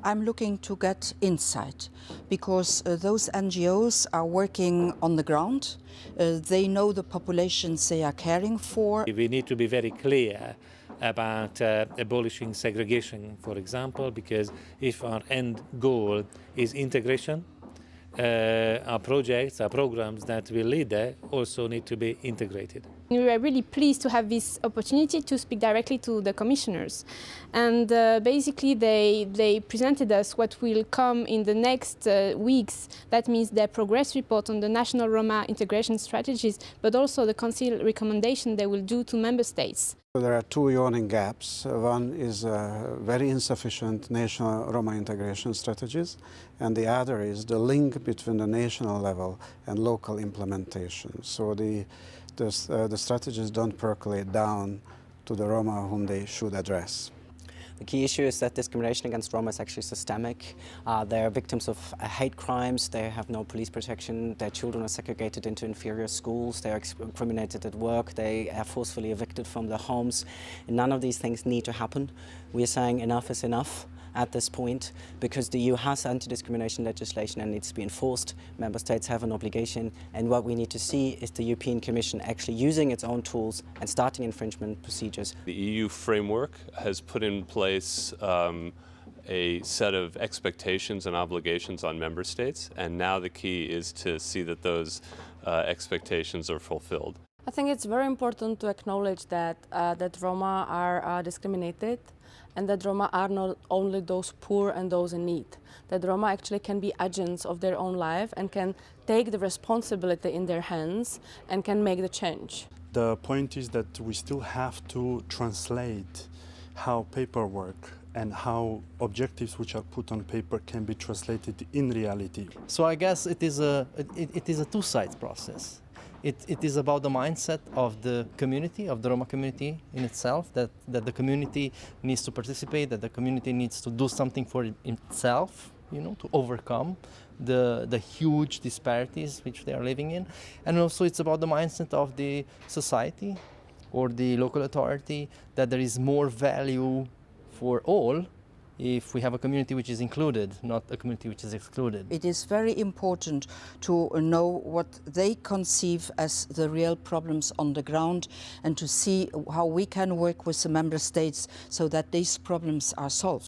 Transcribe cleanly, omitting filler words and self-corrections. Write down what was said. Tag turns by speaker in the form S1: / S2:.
S1: I'm looking to get insight because those NGOs are working on the ground. They know the populations they are caring for.
S2: We need to be very clear about abolishing segregation, for example, because if our end goal is integration, our projects, our programs that will lead there also need to be integrated.
S3: We were really pleased to have this opportunity to speak directly to the commissioners. And basically they presented us what will come in the next weeks. That means their progress report on the national Roma integration strategies, but also the Council recommendation they will do to member states.
S4: There are two yawning gaps. One is very insufficient national Roma integration strategies, and the other is the link between the national level and local implementation. So the strategies don't percolate down to the Roma whom they should address.
S5: The key issue is that discrimination against Roma is actually systemic. They are victims of hate crimes, they have no police protection, their children are segregated into inferior schools, they are discriminated at work, they are forcefully evicted from their homes. And none of these things need to happen. We are saying enough is enough at this point, because the EU has anti-discrimination legislation and needs to be enforced. Member states have an obligation, and what we need to see is the European Commission actually using its own tools and starting infringement procedures.
S6: The EU framework has put in place a set of expectations and obligations on member states, and now the key is to see that those expectations are fulfilled.
S7: I think it's very important to acknowledge that Roma are discriminated, and that Roma are not only those poor and those in need. That Roma actually can be agents of their own life and can take the responsibility in their hands and can make the change.
S8: The point is that we still have to translate how paperwork and how objectives which are put on paper can be translated in reality.
S9: So I guess it is a two-side process. It is about the mindset of the community, of the Roma community in itself, that the community needs to participate, that the community needs to do something for itself, to overcome the huge disparities which they are living in. And also it's about the mindset of the society or the local authority, that there is more value for all if we have a community which is included, not a community which is excluded.
S1: It is very important to know what they conceive as the real problems on the ground and to see how we can work with the member states so that these problems are solved.